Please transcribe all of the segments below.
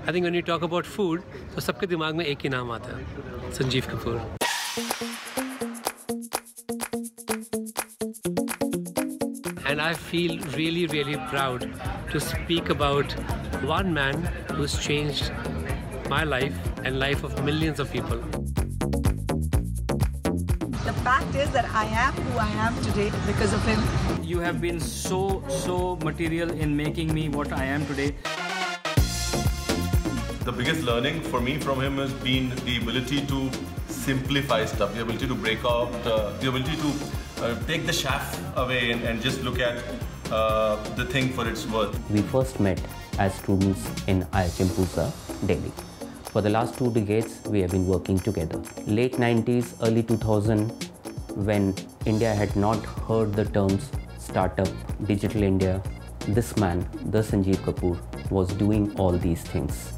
I think when you talk about food, तो सबके दिमाग में एक ही नाम आता है, Sanjeev Kapoor. And I feel really, really proud to speak about one man who's changed my life and life of millions of people. The fact is that I am who I am today because of him. You have been so material in making me what I am today. The biggest learning for me from him has been the ability to simplify stuff, the ability to break out, the ability to take the chaff away and just look at the thing for its worth. We first met as students in IHM Pusa, Delhi. For the last 2 decades, we have been working together. Late 90s, early 2000, when India had not heard the terms startup, digital India, this man, the Sanjeev Kapoor, was doing all these things.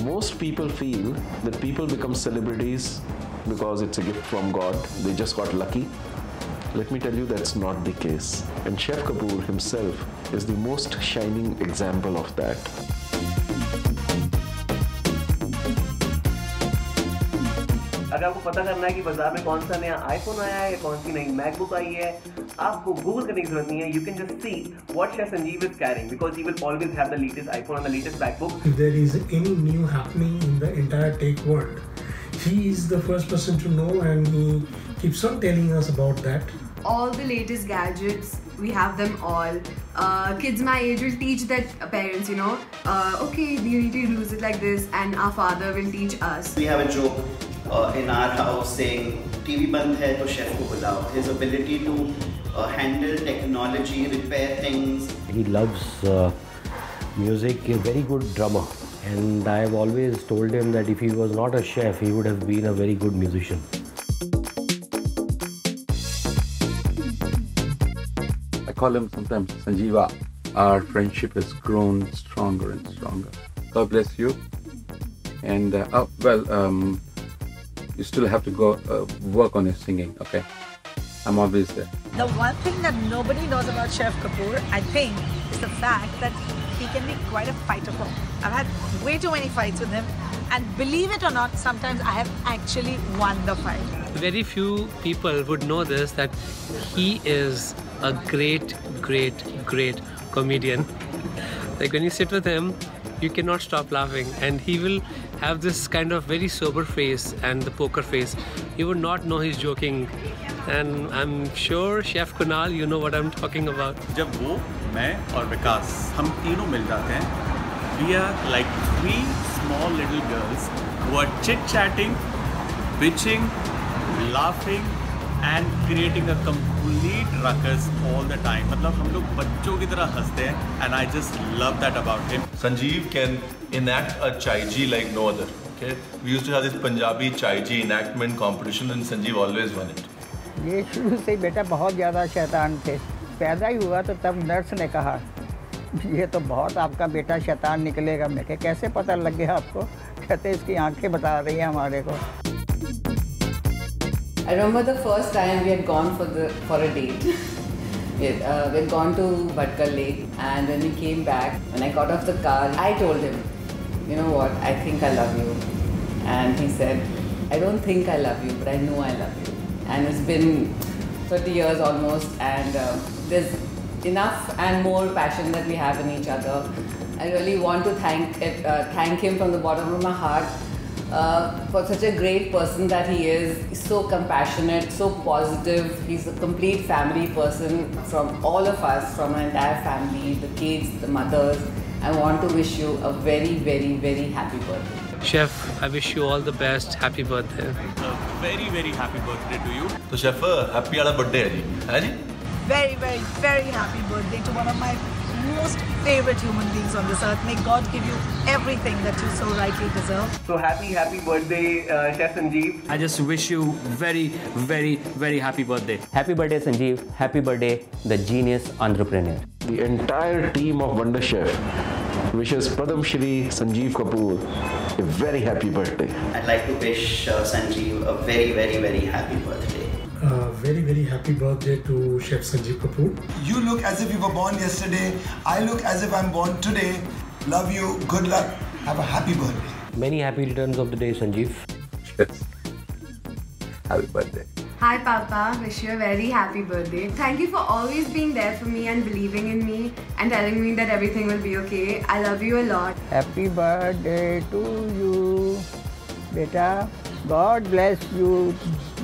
Most people feel that people become celebrities because it's a gift from God. They just got lucky. Let me tell you, that's not the case. And Chef Kapoor himself is the most shining example of that. अगर आपको पता करना है कि बाजार में कौन सा नया आईफोन आया है या कौन सी नई मैकबुक आई है, आपको गूगल करने की जरूरत नहीं है. You can just see what Chef Sanjeev is carrying because he will always have the latest iPhone and the latest MacBook. If there is any new happening in the entire tech world, he is the first person to know, and he keeps on telling us about that. All the latest gadgets, we have them all. Kids my age will teach their parents, you know, okay, you need to use it like this, and our father will teach us. We have a joke in our house saying, TV band hai to chef ko bulao. His ability to handle technology, repair things. He loves music, a very good drummer. And I have always told him that if he was not a chef, he would have been a very good musician. I call him sometimes Sanjeeva. Our friendship has grown stronger and stronger. God bless you. And you still have to go work on your singing, okay? I'm always there. The one thing that nobody knows about Chef Kapoor, I think, is the fact that he can be quite a fighter. I've had way too many fights with him, and believe it or not, sometimes I have actually won the fight. Very few people would know this, that he is a great comedian. Like when you sit with him, you cannot stop laughing, and he will have this kind of very sober face and the poker face. You would not know he's joking, and I'm sure Chef Kunal, you know what I'm talking about. जब वो, मैं और विकास हम तीनों मिल जाते हैं, we are like 3 small little girls who are chit-chatting, bitching, laughing and creating a complete ruckus all the time. मतलब हम लोग बच्चों की तरह हंसते हैं, and I just love that about him. Sanjeev can enact a chai ji like no other. Okay, we used to have this Punjabi chai ji enactment competition, and Sanjeev always won it. ये शुरू से बेटा बहुत ज़्यादा शैतान थे. पैदा ही हुआ तो तब नर्स ने कहा, ये तो बहुत आपका बेटा शैतान निकलेगा. मैं कहा कैसे पता लग गया आपको? कहते इसकी आंखें बता रही हैं हमारे को. I remember the first time we had gone for a date. We had gone to Bhatkal Lake, and when we came back, when I got off the car, I told him, you know what, I think I love you. And he said, I don't think I love you, but I know I love you. And it's been 30 years almost, and there's enough and more passion that we have in each other. I really want to thank him from the bottom of my heart for such a great person that he is. He's so compassionate, so positive. He's a complete family person from all of us, from our entire family, the kids, the mothers. I want to wish you a very, very, very happy birthday. Chef, I wish you all the best. Happy birthday. A very, very happy birthday to you. So Chef, happy वाला birthday है जी? Very, very, very happy birthday to one of my most favorite human beings on this earth. May God give you everything that you so rightly deserve. So happy birthday, Chef Sanjeev. I just wish you very, very, very happy birthday. Happy birthday, Sanjeev. Happy birthday, the genius entrepreneur. The entire team of Wonder Chef wishes Padam Shri Sanjeev Kapoor a very happy birthday. I'd like to wish Sanjeev a very, very, very happy birthday. Very, very happy birthday to Chef Sanjeev Kapoor. You look as if you were born yesterday. I look as if I'm born today. Love you. Good luck. Have a happy birthday. Many happy returns of the day, Sanjeev. Yes. Happy birthday. Hi Papa, wish you a very happy birthday. Thank you for always being there for me and believing in me and telling me that everything will be okay. I love you a lot. Happy birthday to you, beta. God bless you.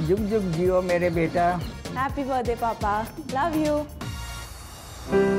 Jug jug jiyo mere beta. Happy birthday, Papa. Love you.